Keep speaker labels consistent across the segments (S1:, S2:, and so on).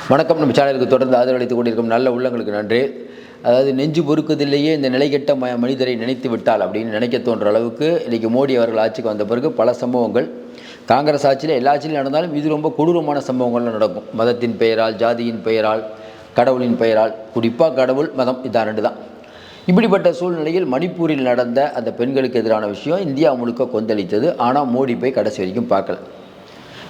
S1: வணக்கம். நம்ம சேனலுக்கு தொடர்ந்து ஆதரவளித்துக் கொண்டிருக்கும் நல்ல உள்ளங்களுக்கு நன்றி. அதாவது நெஞ்சு பொறுக்குதிலேயே இந்த நிலைகெட்ட மனிதரை நினைத்து விட்டால் அப்படின்னு நினைக்க தோன்ற அளவுக்கு இன்றைக்கி மோடி அவர்கள் ஆட்சிக்கு வந்த பிறகு பல சம்பவங்கள் காங்கிரஸ் ஆட்சியில் எல்லா ஆட்சியிலும் நடந்தாலும் இது ரொம்ப கொடூரமான சம்பவங்கள்லாம் நடக்கும். மதத்தின் பெயரால், ஜாதியின் பெயரால், கடவுளின் பெயரால், குறிப்பாக கடவுள் மதம் இதான் ரெண்டு தான். இப்படிப்பட்ட சூழ்நிலையில் மணிப்பூரில் நடந்த அந்த பெண்களுக்கு எதிரான விஷயம் இந்தியா முழுக்க கொந்தளித்தது. ஆனால் மோடி போய் கடைசி வரைக்கும் பார்க்கல.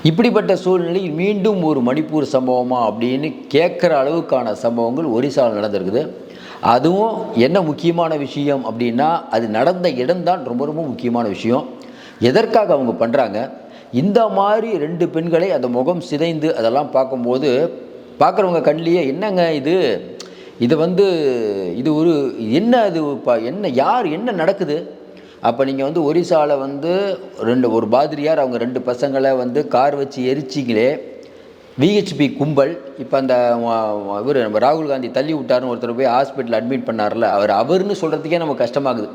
S1: இப்படிப்பட்ட சூழ்நிலையில் மீண்டும் ஒரு மணிப்பூர் சம்பவமா அப்படின்னு கேட்குற அளவுக்கான சம்பவங்கள் ஒரிசாவில் நடந்திருக்குது. அதுவும் என்ன முக்கியமான விஷயம் அப்படின்னா, அது நடந்த இடம்தான் ரொம்ப ரொம்ப முக்கியமான விஷயம். எதற்காக அவங்க பண்ணுறாங்க? இந்த மாதிரி 2 பெண்களை அந்த முகம் சிதைந்து அதெல்லாம் பார்க்கும்போது பார்க்குறவங்க கண்ணிலேயே என்னங்க இது இது ஒரு என்ன அது என்ன யார் என்ன நடக்குது? அப்போ நீங்கள் ஒரிசாவில் ஒரு பாதிரியார் அவங்க 2 பசங்களை கார் வச்சு எரிச்சிங்களே, விஹெச்பி கும்பல். இப்போ அந்த இவர் நம்ம ராகுல் காந்தி தள்ளி விட்டார்னு ஒருத்தர் போய் ஹாஸ்பிட்டல் அட்மிட் பண்ணார்ல, அவர்னு சொல்கிறதுக்கே நமக்கு கஷ்டமாகுது.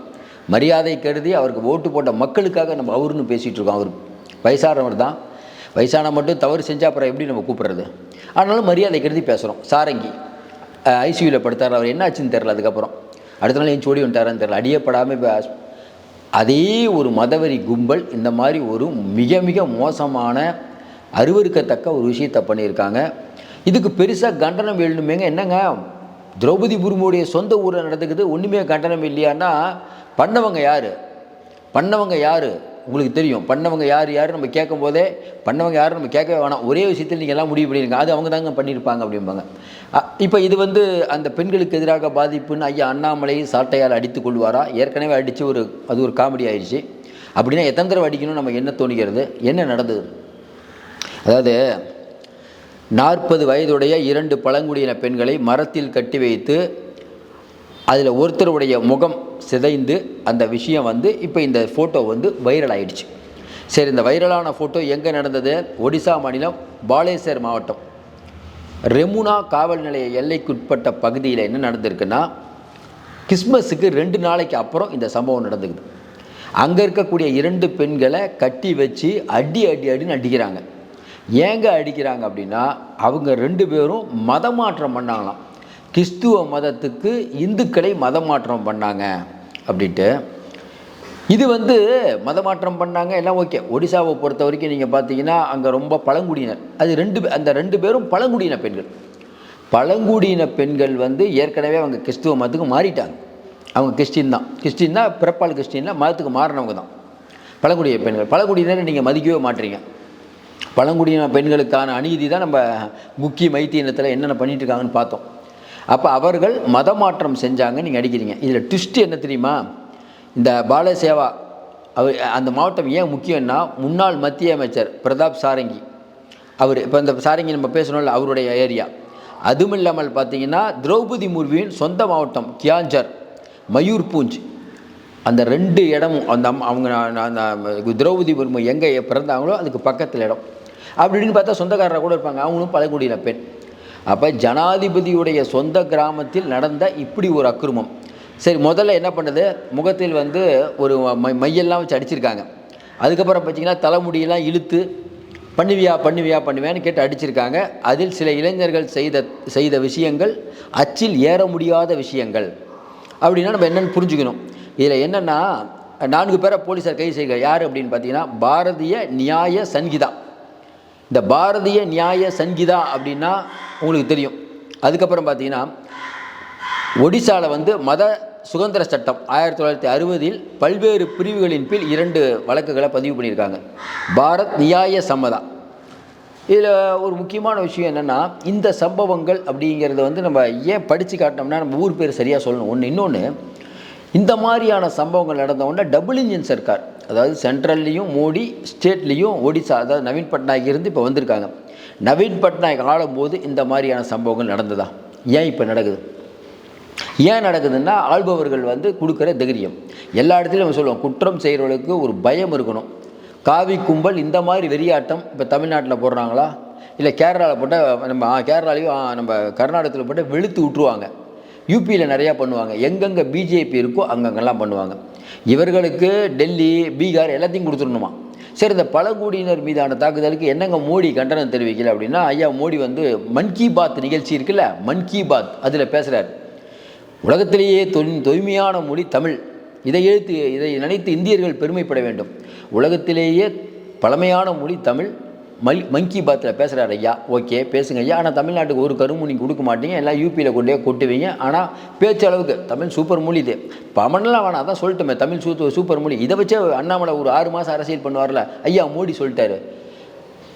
S1: மரியாதை கருதி அவருக்கு ஓட்டு போட்ட மக்களுக்காக நம்ம அவருன்னு பேசிகிட்டு இருக்கோம். அவர் வயசானவர் தான். வயசான மட்டும் தவறு செஞ்சால் அப்புறம் எப்படி நம்ம கூப்பிட்றது? ஆனாலும் மரியாதை கருதி பேசுகிறோம். சாரங்கி ஐசியூவில் படுத்தார். அவர் என்ன ஆச்சுன்னு தெரில. அதுக்கப்புறம் அடுத்த நாள் ஏன் ஓடி வந்துட்டாரான்னு தெரில. அடியப்படாமல் அதே ஒரு மதவெறி கும்பல் இந்த மாதிரி ஒரு மிக மிக மோசமான அருவருக்கத்தக்க ஒரு விஷயத்தை பண்ணியிருக்காங்க. இதுக்கு பெருசாக கண்டனம் வேணுமேங்க. என்னங்க, திரௌபதி முர்முடைய சொந்த ஊரில் நடந்துக்குது, ஒன்றுமே கண்டனம் இல்லையான்னா பண்ணவங்க யார் உங்களுக்கு தெரியும். பண்ணவங்க யார் நம்ம கேட்கும் போதே பண்ணவங்க யார் நம்ம கேட்கவே வேணாம். ஒரே விஷயத்தில் நீங்கள் எல்லாம் முடிவு பண்ணியிருங்க, அது அவங்க தாங்க பண்ணியிருப்பாங்க அப்படிம்பாங்க. இப்போ இது அந்த பெண்களுக்கு எதிராக பாதிப்புன்னு ஐயா அண்ணாமலை சாட்டையால் அடித்து கொள்வாரா? ஏற்கனவே அடித்து அது ஒரு காமெடி ஆயிடுச்சு. அப்படின்னா எத்தனை தடவை அடிக்கணும் நமக்கு என்ன தோணுகிறது? என்ன நடந்தது? அதாவது 40 வயதுடைய 2 பழங்குடியின பெண்களை மரத்தில் கட்டி வைத்து அதில் ஒருத்தருடைய முகம் சிதைந்து அந்த விஷயம் இப்போ இந்த ஃபோட்டோ வைரல் ஆகிடுச்சு. சரி, இந்த வைரலான ஃபோட்டோ எங்கே நடந்தது? ஒடிசா மாநிலம் பாலேசர் மாவட்டம் ரெமுனா காவல் நிலைய எல்லைக்குட்பட்ட பகுதியில் என்ன நடந்திருக்குன்னா, கிறிஸ்மஸுக்கு 2 நாளைக்கு அப்புறம் இந்த சம்பவம் நடந்துக்குது. அங்கே இருக்கக்கூடிய 2 பெண்களை கட்டி வச்சு அடின்னு அடிக்கிறாங்க. ஏங்க அடிக்கிறாங்க அப்படின்னா, அவங்க 2 பேரும் மதமாற்றம் பண்ணாங்களாம். கிறிஸ்துவ மதத்துக்கு இந்துக்களை மதமாற்றம் பண்ணாங்க அப்படின்ட்டு. இது மதமாற்றம் பண்ணாங்க எல்லாம் ஓகே. ஒடிசாவை பொறுத்த வரைக்கும் நீங்கள் பார்த்தீங்கன்னா அங்கே ரொம்ப பழங்குடியினர். அந்த 2 பேரும் பழங்குடியின பெண்கள். பழங்குடியின பெண்கள் ஏற்கனவே அவங்க கிறிஸ்துவ மதத்துக்கு மாறிட்டாங்க. அவங்க கிறிஸ்டின் தான் பிறப்பால் கிறிஸ்டின்னா மதத்துக்கு மாறினவங்க தான் பழங்குடியின பெண்கள். பழங்குடியினரை நீங்கள் மதிக்கவே மாட்டீங்க. பழங்குடியின பெண்களுக்கான அநீதி தான் நம்ம முக்கிய மைத்தியனத்தில் என்னென்ன பண்ணிட்டு இருக்காங்கன்னு பார்த்தோம். அப்போ அவர்கள் மதமாற்றம் செஞ்சாங்க, நீங்கள் அடிக்கிறீங்க. இதில் ட்விஸ்ட் என்ன தெரியுமா? இந்த பாலசேவா அந்த மாவட்டம் ஏன் முக்கியம்னா, முன்னாள் மத்திய அமைச்சர் பிரதாப் சாரங்கி அவர் இப்போ இந்த சாரங்கி நம்ம பேசணும்ல, அவருடைய ஏரியா. அதுவும் இல்லாமல் பார்த்தீங்கன்னா திரௌபதி முர்முவின் சொந்த மாவட்டம் கியாஞ்சர், மயூர்பூஞ்ச், அந்த 2 இடமும் அவங்க திரௌபதி முர்மு எங்கே பிறந்தாங்களோ அதுக்கு பக்கத்தில் இடம். அப்படின்னு பார்த்தா சொந்தக்காரராக கூட இருப்பாங்க. அவங்களும் பழங்குடியின பெண். அப்போ ஜனாதிபதியுடைய சொந்த கிராமத்தில் நடந்த இப்படி ஒரு அக்கிரமம். சரி, முதல்ல என்ன பண்ணுது? முகத்தில் ஒரு மையெல்லாம் வச்சு அடிச்சிருக்காங்க. அதுக்கப்புறம் பார்த்திங்கன்னா தலைமுடியெல்லாம் இழுத்து பண்ணுவியான்னு கேட்டு அடிச்சிருக்காங்க. அதில் சில இளைஞர்கள் செய்த விஷயங்கள் அச்சில் ஏற முடியாத விஷயங்கள். அப்படின்னா நம்ம என்னென்னு புரிஞ்சுக்கணும். இதில் என்னென்னா 4 பேரை போலீஸார் கைது செய்கிறார். யார் அப்படின்னு பார்த்தீங்கன்னா பாரதிய நியாய சன்ஹிதா. இந்த பாரதிய நியாய சன்ஹிதா அப்படின்னா உங்களுக்கு தெரியும். அதுக்கப்புறம் பார்த்தீங்கன்னா ஒடிசாவில் மத சுதந்திர சட்டம் 1960இல் பல்வேறு பிரிவுகளின் கீழ் 2 வழக்குகளை பதிவு பண்ணியிருக்காங்க. பாரத் நியாய சம்மதா. இதில் ஒரு முக்கியமான விஷயம் என்னென்னா, இந்த சம்பவங்கள் அப்படிங்கிறது நம்ம ஏன் படித்து காட்டினோம்னா நம்ம ஊர் பேர் சரியாக சொல்லணும். இன்னொன்று, இந்த மாதிரியான சம்பவங்கள் நடந்தவுடனே டபுள் இன்ஜின் சர்க்கார், அதாவது சென்ட்ரல்லையும் மோடி, ஸ்டேட்லேயும் ஒடிசா, அதாவது நவீன் பட்நாயக் இருந்து இப்போ வந்திருக்காங்க. நவீன் பட்நாயக் ஆளும்போது இந்த மாதிரியான சம்பவங்கள் நடந்ததா? ஏன் இப்போ நடக்குது? ஏன் நடக்குதுன்னா, ஆள்பவர்கள் கொடுக்குற தைரியம். எல்லா இடத்துலையும் நம்ம சொல்லுவோம், குற்றம் செய்கிறவர்களுக்கு ஒரு பயம் இருக்கணும். காவி கும்பல் இந்த மாதிரி வெறியாட்டம் இப்போ தமிழ்நாட்டில் போடுறாங்களா? இல்லை கேரளாவில் போட்டால் நம்ம கேரளாலையும் நம்ம கர்நாடகத்தில் போட்டால் வெளுத்து விட்டுருவாங்க. யூபியில் நிறையா பண்ணுவாங்க. எங்கெங்கே பிஜேபி இருக்கோ அங்கங்கெல்லாம் பண்ணுவாங்க. இவர்களுக்கு டெல்லி, பீகார் எல்லாத்தையும் கொடுத்துடணுமா? சரி, இந்த பழங்குடியினர் மீதான தாக்குதலுக்கு என்னங்க மோடி கண்டனம் தெரிவிக்கல அப்படின்னா, ஐயா மோடி வந்து மன் கி பாத் நிகழ்ச்சி இருக்குல்ல, மன் கி பாத் அதில் பேசுகிறார். உலகத்திலேயே தொன்மையான மொழி தமிழ். இதை நினைத்து இந்தியர்கள் பெருமைப்பட வேண்டும். உலகத்திலேயே பழமையான மொழி தமிழ். மன் கி பாத்தில் பேசுகிறார் ஐயா. ஓகே, பேசுங்க ஐயா. ஆனால் தமிழ்நாட்டுக்கு ஒரு கரும்பு நீங்கள் கொடுக்க மாட்டீங்க, எல்லாம் யூபியில் கொண்டே கொட்டுவீங்க. ஆனால் பேச்சு அளவுக்கு தமிழ் சூப்பர் மொழி. இது பமனெலாம் வேணாம், அதான் சொல்லிட்டோமே, தமிழ் சூப்பர் மொழி. இதை வச்சு அண்ணாமலை ஒரு 6 மாதம் அரசியல் பண்ணுவார்ல. ஐயா மோடி சொல்லிட்டாரு.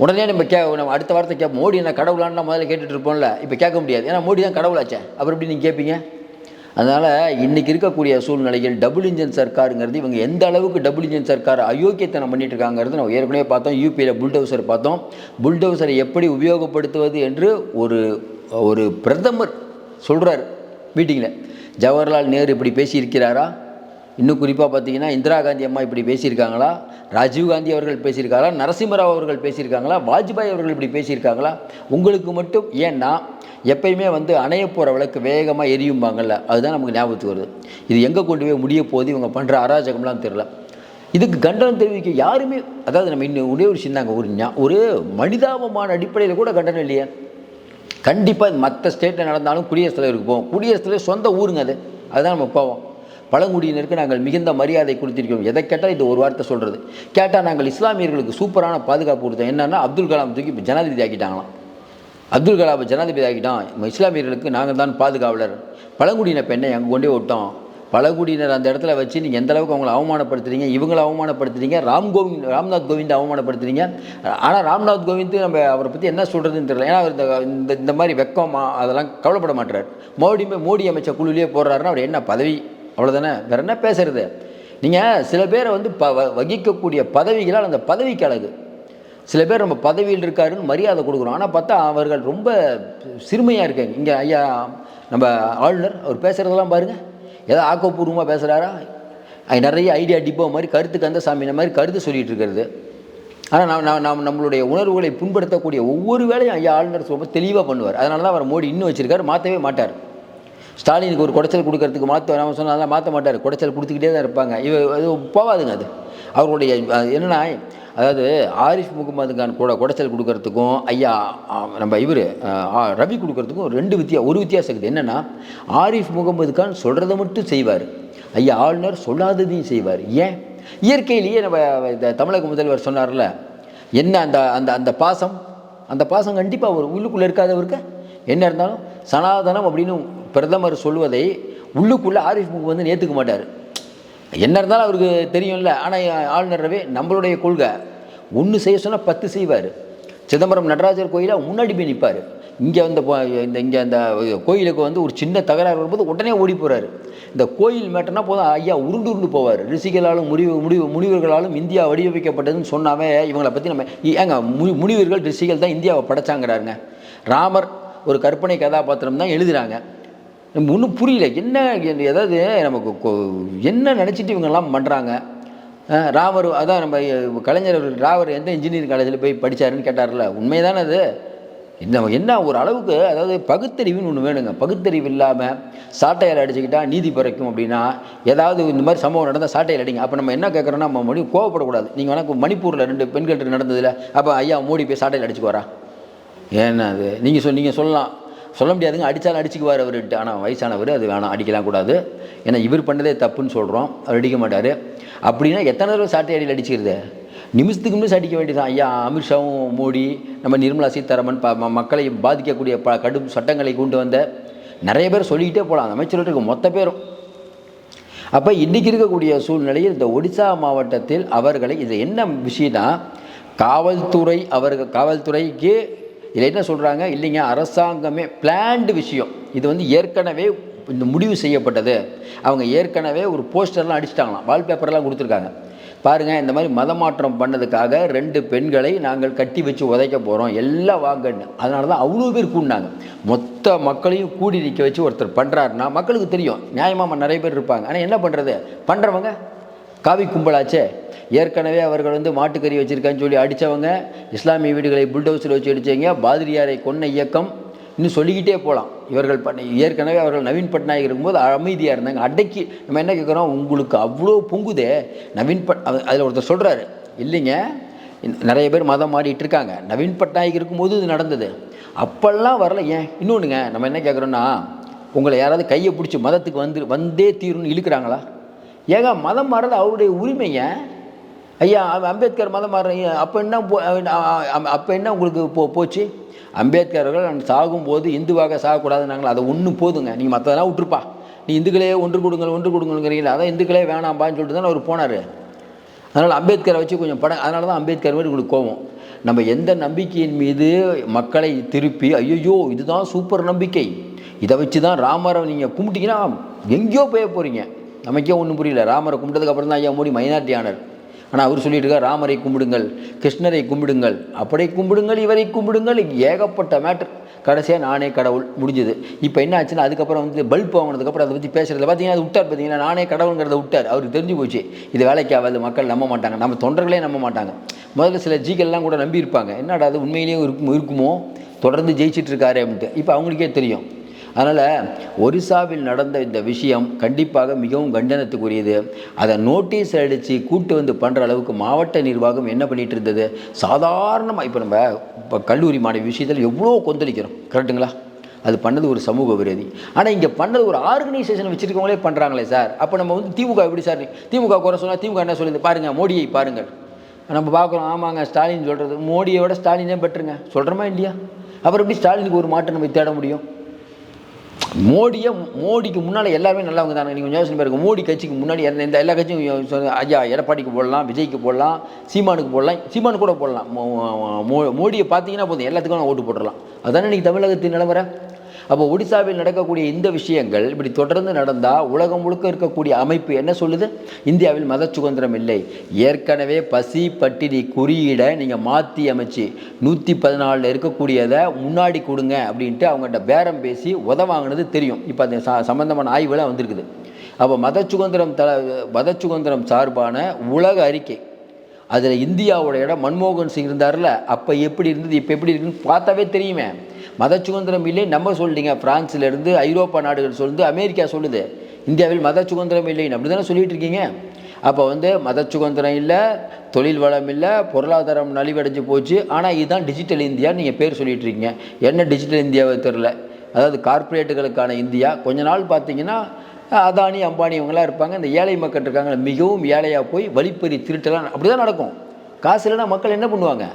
S1: உடனே நம்ம அடுத்த வாரத்தை மோடி என்ன கடவுளான்னு முதல்ல கேட்டுட்டு இருப்போம்ல. இப்போ கேட்க முடியாது, ஏன்னா மோடி தான் கடவுளாச்சே. அப்புறம் எப்படி நீங்கள் கேட்பீங்க? அதனால் இன்றைக்கி இருக்கக்கூடிய சூழ்நிலையில் டபுள் இன்ஜின் சர்க்காருங்கிறது, இவங்க எந்த அளவுக்கு டபுள் இன்ஜின் சர்க்கார் அயோக்கியத்தனம் பண்ணிட்டு இருக்காங்கிறது நம்ம ஏற்கனவே பார்த்தோம். யூபியில் புல்டோசர் பார்த்தோம். புல்டோசரை எப்படி உபயோகப்படுத்துவது என்று ஒரு பிரதமர் சொல்கிறார் மீட்டிங்கில். ஜவஹர்லால் நேரு இப்படி பேசியிருக்கிறாரா? இன்னும் குறிப்பாக பார்த்தீங்கன்னா இந்திரா காந்தி அம்மா இப்படி பேசியிருக்காங்களா? ராஜீவ்காந்தி அவர்கள் பேசியிருக்காங்களா? நரசிம்மராவ் அவர்கள் பேசியிருக்காங்களா? வாஜ்பாய் அவர்கள் இப்படி பேசியிருக்காங்களா? உங்களுக்கு மட்டும் ஏன்னா எப்பயுமே வந்து அணைய போகிற விளக்கு வேகமாக எரியும்பாங்கள்ல, அதுதான் நமக்கு ஞாபகத்துக்கு வருது. இது எங்கே கொண்டு போய் முடிய போது, இவங்க பண்ணுற அராஜகம்லாம் தெரியல. இதுக்கு கண்டனம் தெரிவிக்க யாருமே, அதாவது நம்ம இன்னும் ஒரே ஒரு சின்னாங்க, ஒரு மனிதாபமான அடிப்படையில் கூட கண்டனம் இல்லையே. கண்டிப்பாக மற்ற ஸ்டேட்டில் நடந்தாலும் குடியரசுத் தலைவருக்கு போவோம். குடியரசுத் தலைவர் சொந்த ஊருங்க அதுதான் நம்ம போவோம். பழங்குடியினருக்கு நாங்கள் மிகுந்த மரியாதை கொடுத்திருக்கிறோம். எதை கேட்டால் இது ஒரு வார்த்தை சொல்கிறது. கேட்டால் நாங்கள் இஸ்லாமியர்களுக்கு சூப்பரான பாதுகாப்பு கொடுத்தோம். என்னென்னா அப்துல் கலாம் தூக்கி இப்போ ஜனாதிபதி ஆக்கிட்டாங்களாம். அப்துல் கலாம் ஜனாதிபதி ஆகிட்டான். இஸ்லாமியர்களுக்கு நாங்கள் தான் பாதுகாவலர். பழங்குடியின பெண்ணை அங்கே கொண்டே விட்டோம். பழங்குடியினர் அந்த இடத்துல வச்சு நீங்கள் எந்த அளவுக்கு அவங்களை அவமானப்படுத்துறீங்க, இவங்களை அவமானப்படுத்துறீங்க, ராம்நாத் கோவிந்த் அவமானப்படுத்துறீங்க. ஆனால் ராம்நாத் கோவிந்த் நம்ம அவரை பற்றி என்ன சொல்கிறதுன்னு தெரியல. ஏன்னா அவர் இந்த மாதிரி வெக்கம் அதெல்லாம் கவலைப்பட மாட்டார். மோடி அமைச்ச குழுவிலே போடுறாருன்னா அவர் என்ன பதவி, அவ்வளோதானே, வேறு என்ன பேசுறது. நீங்கள் சில பேரை வந்து வகிக்கக்கூடிய பதவிகளால் அந்த பதவிக்கு அழகு. சில பேர் நம்ம பதவியில் இருக்காருன்னு மரியாதை கொடுக்குறோம். ஆனால் பார்த்தா அவர்கள் ரொம்ப சிறுமையாக இருக்காங்க. இங்கே ஐயா நம்ம ஆளுநர் அவர் பேசுகிறதெல்லாம் பாருங்கள், ஏதோ ஆக்கப்பூர்வமாக பேசுகிறாரா, நிறைய ஐடியா டிப்போ மாதிரி கருத்து கந்த சாமின மாதிரி கருத்து சொல்லிகிட்டு இருக்கிறது. ஆனால் நம்மளுடைய உணர்வுகளை புண்படுத்தக்கூடிய ஒவ்வொரு வேலையும் ஐயா ஆளுநர் ரொம்ப தெளிவாக பண்ணுவார். அதனால தான் அவர் மோடி இன்னும் வச்சுருக்காரு, மாற்றவே மாட்டார். ஸ்டாலினுக்கு ஒரு குடைச்சல் கொடுக்கறதுக்கு நம்ம சொன்னால் அதெல்லாம் மாற்ற மாட்டார். குடைச்சல் கொடுத்துக்கிட்டே தான் இருப்பாங்க. அது போகாதுங்க. அது அவர்களுடைய என்னென்னா, அதாவது ஆரிஃப் முகமது கான் கூட குடைச்சல் கொடுக்கறதுக்கும் ஐயா நம்ம ரவி கொடுக்கறதுக்கும் ஒரு வித்தியாசம் இருக்குது. என்னென்னா, ஆரிஃப் முகமது கான் சொல்கிறத மட்டும் செய்வார், ஐயா ஆளுநர் சொல்லாததையும் செய்வார். ஏன்? இயற்கையிலேயே நம்ம தமிழக முதல்வர் சொன்னார்ல, என்ன அந்த பாசம் கண்டிப்பாக ஒரு உள்ளுக்குள்ளே இருக்காதவருக்கு. என்ன இருந்தாலும் சனாதனம் அப்படின்னு பிரதமர் சொல்வதை உள்ளுக்குள்ளே ஆரிஃப் முகமது வந்து ஏற்றுக்க மாட்டார். என்ன இருந்தாலும் அவருக்கு தெரியும்ல. ஆனால் ஆளுநர் ரவி நம்மளுடைய கொள்கை, ஒன்று செய்ய சொன்னால் 10 செய்வார். சிதம்பரம் நடராஜர் கோயிலாக முன்னாடி போய் நிற்பார். இங்கே அந்த கோயிலுக்கு வந்து ஒரு சின்ன தகராறு வரும்போது உடனே ஓடி போகிறாரு. இந்த கோயில் மேட்டர்னா போதும் ஐயா உருண்டு போவார். ரிஷிகளாலும் முனிவர்களாலும் இந்தியா வடிவமைக்கப்பட்டதுன்னு சொன்னாவே இவங்களை பற்றி நம்ம ஏங்க முனிவர்கள் ரிஷிகள் தான் இந்தியாவை படைச்சாங்கிறாருங்க. ராமர் ஒரு கற்பனை கதாபாத்திரம் தான் எழுதுகிறாங்க. நம்ம ஒன்றும் புரியல, என்ன ஏதாவது நமக்கு என்ன நினச்சிட்டு இவங்கெல்லாம் பண்ணுறாங்க. ராமர் அதான் நம்ம கலைஞர் ராமர் எந்த இன்ஜினியரிங் காலேஜில் போய் படித்தாருன்னு கேட்டார்ல, உண்மைதானே அது. நம்ம என்ன ஒரு அளவுக்கு, அதாவது பகுத்தறிவுன்னு ஒன்று வேணுங்க. பகுத்தறிவு இல்லாமல் சாட்டையால் அடிச்சுக்கிட்டால் நீதி பிறக்கும் அப்படின்னா, ஏதாவது இந்த மாதிரி சம்பவம் நடந்தால் சாட்டையில் அடிங்க. அப்போ நம்ம என்ன கேட்குறோன்னா, நம்ம மொழி கோவப்படக்கூடாது. நீங்கள் வேணா மணிப்பூரில் 2 பெண்கள் நடந்ததில்ல, அப்போ ஐயா மோடி போய் சாட்டையில் அடிச்சுக்கு வரா, ஏன்னா அது நீங்கள் சொல்லலாம், சொல்ல முடியாதுங்க, அடித்தாலும் அடிச்சுக்குவார் அவர்கிட்ட. ஆனால் வயசானவர், அது வேணாம், அடிக்கலாம் கூடாது. ஏன்னா இவர் பண்ணதே தப்புன்னு சொல்கிறோம், அவர் அடிக்க மாட்டார். அப்படின்னா எத்தனை தடவை சாட்டை அடியில் அடிச்சுக்கிறது? நிமிஷத்துக்கு நிமிஷம் அடிக்க வேண்டியதான். ஐயா அமித்ஷாவும் மோடி, நம்ம நிர்மலா சீதாராமன் மக்களை பாதிக்கக்கூடிய கடும் சட்டங்களை கொண்டு வந்த நிறைய பேர் சொல்லிக்கிட்டே போகலாம், அந்த அமைச்சர்களுக்கு மொத்த பேரும். அப்போ இன்றைக்கி இருக்கக்கூடிய சூழ்நிலையில் இந்த ஒடிசா மாவட்டத்தில் அவர்களை, இது என்ன விஷயம்னா, காவல்துறைக்கு இதில் என்ன சொல்கிறாங்க, இல்லைங்க அரசாங்கமே பிளான்டு விஷயம், இது வந்து ஏற்கனவே இந்த முடிவு செய்யப்பட்டது. அவங்க ஏற்கனவே ஒரு போஸ்டர்லாம் அடிச்சிட்டாங்களாம், வால்பேப்பர்லாம் கொடுத்துருக்காங்க. பாருங்கள், இந்த மாதிரி மதமாற்றம் பண்ணதுக்காக 2 பெண்களை நாங்கள் கட்டி வச்சு உதைக்க போகிறோம், எல்லாம் வாங்கன்னு. அதனால தான் அவ்வளோ பேர் கூடினாங்க. மொத்த மக்களையும் கூடி நிற்க வச்சு ஒருத்தர் பண்ணுறாருன்னா மக்களுக்கு தெரியும், நியாயமாக நிறைய பேர் இருப்பாங்க. ஆனால் என்ன பண்ணுறது, பண்ணுறவங்க காவி கும்பலாச்சே. ஏற்கனவே அவர்கள் வந்து மாட்டுக்கறி வச்சுருக்கான்னு சொல்லி அடித்தவங்க, இஸ்லாமிய வீடுகளை புல்டோசர் வச்சு அடித்தவங்க, பாதிரியாரை கொன்ன இயக்கம், இன்னும் சொல்லிக்கிட்டே போகலாம். இவர்கள் ஏற்கனவே அவர்கள் நவீன் பட்நாயக் இருக்கும்போது அமைதியாக இருந்தாங்க, அடக்கி. நம்ம என்ன கேட்குறோம், உங்களுக்கு அவ்வளோ பொங்குதே அதில் ஒருத்தர் சொல்கிறாரு, இல்லைங்க நிறைய பேர் மதம் மாறிட்டு இருக்காங்க. நவீன் பட்நாயக் இருக்கும்போது இது நடந்தது, அப்போல்லாம் வரல. ஏன் இன்னொன்றுங்க, நம்ம என்ன கேட்குறோன்னா, உங்களை யாராவது கையை பிடிச்சி மதத்துக்கு வந்தே தீருன்னு இழுக்கிறாங்களா? ஏங்க மதம் மாறுறது அவருடைய உரிமைங்க. ஐயா அம்பேத்கர் மதம் மாறுறீங்க, அப்போ என்ன உங்களுக்கு போச்சு? அம்பேத்கர் அவர்கள் சாகும்போது இந்துவாக சாகக்கூடாதுன்னாங்களா? அதை ஒன்றும் போதுங்க, நீங்கள் மற்றதெல்லாம் விட்டுருப்பா, நீ இந்துக்களே ஒன்று கொடுங்கிறீங்களா, அதான் இந்துக்களே வேணாம்பான்னு சொல்லிட்டு தான் அவர் போனார். அதனால் அம்பேத்கரை வச்சு கொஞ்சம் அதனால தான் அம்பேத்கர் மாதிரி உங்களுக்கு கோவம். நம்ம எந்த நம்பிக்கையின் மீது மக்களை திருப்பி ஐயோ இதுதான் சூப்பர் நம்பிக்கை, இதை வச்சு தான் ராமரை நீங்கள் கும்பிட்டீங்கன்னா எங்கேயோ போய போகிறீங்க. நமக்கே ஒன்றும் புரியல. ராமரை கும்பிட்டதுக்கப்புறம் தான் ஐயா மோடி மைனாரிட்டி ஆனார். ஆனால் அவர் சொல்லிட்டு இருக்கார், ராமரை கும்பிடுங்கள், கிருஷ்ணரை கும்பிடுங்கள், அப்படி கும்பிடுங்கள், இவரை கும்பிடுங்கள், ஏகப்பட்ட மேட்ரு. கடைசியாக நானே கடவுள் முடிஞ்சது. இப்போ என்ன ஆச்சுன்னா, அதுக்கப்புறம் பல்ப் வாங்கினதுக்கப்புறம் அதை பற்றி பேசுகிறத பார்த்தீங்கன்னா அது விட்டார். பார்த்தீங்கன்னா நானே கடவுளுங்கிறத விட்டார். அவருக்கு தெரிஞ்சு போச்சு இது வேலைக்கு ஆகாது, மக்கள் நம்ப மாட்டாங்க, நம்ம தொண்டர்களே நம்ப மாட்டாங்க. முதல்ல சில ஜிகள்லாம் கூட நம்பியிருப்பாங்க, என்னடா அது உண்மையிலேயே இருக்குமோ, தொடர்ந்து ஜெயிச்சிட்டு இருக்காரு அப்படின்ட்டு. இப்போ அவங்களுக்கே தெரியும். அதனால் ஒரிசாவில் நடந்த இந்த விஷயம் கண்டிப்பாக மிகவும் கண்டனத்துக்குரியது. அதை நோட்டீஸ் அடித்து கூட்டு பண்ணுற அளவுக்கு மாவட்ட நிர்வாகம் என்ன பண்ணிகிட்டு இருந்தது? சாதாரணமாக இப்போ கல்லூரி மாணவி விஷயத்தில் எவ்வளோ கொந்தளிக்கிறோம், கரெக்டுங்களா? அது பண்ணது ஒரு சமூக விரோதி. ஆனால் இங்கே பண்ணது ஒரு ஆர்கனைசேஷன் வச்சுருக்கவங்களே பண்ணுறாங்களே சார். அப்போ நம்ம திமுக எப்படி சார், திமுக குறை சொன்னால் திமுக என்ன சொல்லுது பாருங்கள், மோடியை பாருங்கள். நம்ம பார்க்குறோம், ஆமாங்க ஸ்டாலின் சொல்கிறது, மோடியோட ஸ்டாலினே பெட்டருங்க சொல்கிறோமா இல்லையா? அப்புறம் எப்படி ஸ்டாலினுக்கு ஒரு மாற்றம் நம்ம தேட முடியும்? மோடிக்கு முன்னால் எல்லாருமே நல்லவங்க தானே. நீங்கள் கொஞ்சம் யோசனை பாருங்க, மோடி கட்சிக்கு முன்னாடி இந்த எல்லா கட்சியும் ஐயா எடப்பாடிக்கு போடலாம், விஜய்க்கு போடலாம், சீமானுக்கு போடலாம், சீமானு கூட போடலாம். மோடியை பார்த்தீங்கன்னா போதும் எல்லாத்துக்கும் ஓட்டு போட்டுடலாம். அதுதானே இன்றைக்கி தமிழகத்தின் நிலவரை. அப்போ ஒடிசாவில் நடக்கக்கூடிய இந்த விஷயங்கள் இப்படி தொடர்ந்து நடந்தால் உலகம் முழுக்க இருக்கக்கூடிய அமைப்பு என்ன சொல்லுது? இந்தியாவில் மத சுதந்திரம் இல்லை. ஏற்கனவே பசி பட்டினி குறியீடை நீங்கள் மாற்றி அமைச்சு 114 இருக்கக்கூடியதை முன்னாடி கொடுங்க அப்படின்ட்டு அவங்கள்ட்ட பேரம் பேசி உதவாங்கினது தெரியும். இப்போ அந்த சம்பந்தமான ஆய்வுலாம் வந்திருக்குது. அப்போ மத சுதந்திரம் சார்பான உலக அறிக்கை, அதில் இந்தியாவோட இடம் மன்மோகன் சிங் இருந்தார்ல, அப்போ எப்படி இருந்தது இப்போ எப்படி இருக்குன்னு பார்த்தாவே தெரியுமே. மத சுதந்திரம் இல்லை நம்ம சொல்லிட்டீங்க, பிரான்ஸ்லேருந்து ஐரோப்பா நாடுகள் சொல்லுது, அமெரிக்கா சொல்லுது இந்தியாவில் மத சுதந்திரம் இல்லைன்னு, அப்படி தானே சொல்லிகிட்டு இருக்கீங்க. அப்போ மத சுதந்திரம் இல்லை, தொழில் வளம் இல்லை, பொருளாதாரம் நலிவடைஞ்சு போச்சு. ஆனால் இதுதான் டிஜிட்டல் இந்தியா நீங்கள் பேர் சொல்லிகிட்டு இருக்கீங்க. என்ன டிஜிட்டல் இந்தியாவை தெரில, அதாவது கார்ப்பரேட்டுகளுக்கான இந்தியா. கொஞ்ச நாள் பார்த்தீங்கன்னா அதானி அம்பானி இவங்களாம் இருப்பாங்க, இந்த ஏழை மக்கள் இருக்காங்க மிகவும் ஏழையாக போய் வழிப்பறி திருட்டலாம் அப்படி தான் நடக்கும். காசு இல்லைன்னா மக்கள் என்ன பண்ணுவாங்க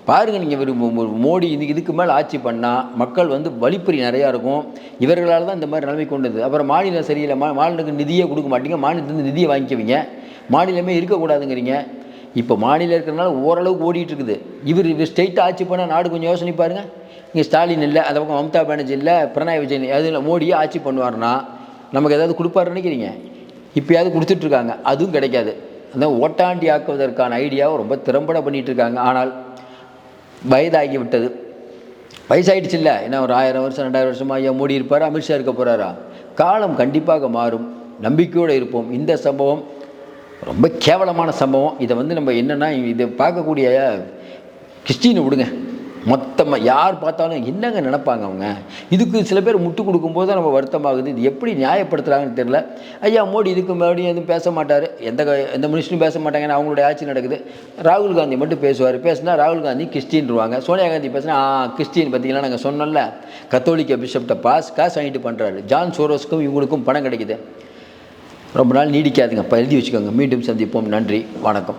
S1: பாருங்கள். நீங்கள் மோடி இதுக்கு மேலே ஆட்சி பண்ணால் மக்கள் வழிப்பறி நிறையா இருக்கும். இவர்களால் தான் இந்த மாதிரி நிலைமை கொண்டது. அப்புறம் மாநிலம் சரியில்லை, மாநிலத்துக்கு நிதியே கொடுக்க மாட்டீங்க, மாநிலத்துலேருந்து நிதியை வாங்கிக்குவீங்க, மாநிலமே இருக்கக்கூடாதுங்கிறீங்க. இப்போ மாநிலம் இருக்கிறனால ஓரளவுக்கு ஓடிட்டு இருக்குது. இவர் ஸ்டேட்டாக ஆட்சி பண்ணால் நாடு கொஞ்சம் யோசனை பாருங்கள். இங்கே ஸ்டாலின் இல்லை, அந்த பக்கம் மம்தா பானர்ஜி இல்லை, பினராயி விஜயன், அதில் மோடியே ஆட்சி பண்ணுவார்னா நமக்கு ஏதாவது கொடுப்பாரு நினைக்கிறீங்க? இப்போயாவது கொடுத்துட்ருக்காங்க, அதுவும் கிடைக்காது. அந்த ஓட்டாண்டி ஆக்குவதற்கான ஐடியாவை ரொம்ப திறம்பட பண்ணிகிட்ருக்காங்க. ஆனால் வயதாகி விட்டது, வயசாகிடுச்சு இல்லை, ஏன்னா ஒரு 1000 வருஷம் 2000 வருஷமாக ஐயா மோடி இருப்பார், அமித்ஷா இருக்க போகிறாரா? காலம் கண்டிப்பாக மாறும், நம்பிக்கையோடு இருப்போம். இந்த சம்பவம் ரொம்ப கேவலமான சம்பவம். இதை நம்ம என்னென்னா, இதை பார்க்கக்கூடிய கிறிஸ்டினை விடுங்க, மொத்தமாக யார் பார்த்தாலும் என்னங்க நினைப்பாங்க அவங்க. இதுக்கு சில பேர் முட்டு கொடுக்கும்போது தான் நம்ம வருத்தமாகுது. இது எப்படி நியாயப்படுத்துகிறாங்கன்னு தெரியல. ஐயா மோடி இதுக்கு மறுபடியும் எதுவும் பேச மாட்டார், எந்த மினிஸ்டரும் பேச மாட்டாங்கன்னு அவங்களுடைய ஆட்சி நடக்குது. ராகுல் காந்தி மட்டும் பேசுவார், பேசுனா ராகுல் காந்தி கிறிஸ்டின்ருவாங்க. சோனியா காந்தி பேசுனா கிறிஸ்டின். பார்த்தீங்கன்னா நாங்கள் சொன்னோம்ல, கத்தோலிக்க பிஷப்ட்ட காசு வாங்கிட்டு பண்ணுறாரு. ஜான் சோரோஸ்க்கும் இவங்களுக்கும் பணம் கிடைக்குது. ரொம்ப நாள் நீடிக்காதுங்க, இப்போ எழுதி வச்சுக்கோங்க. மீண்டும் சந்திப்போம். நன்றி, வணக்கம்.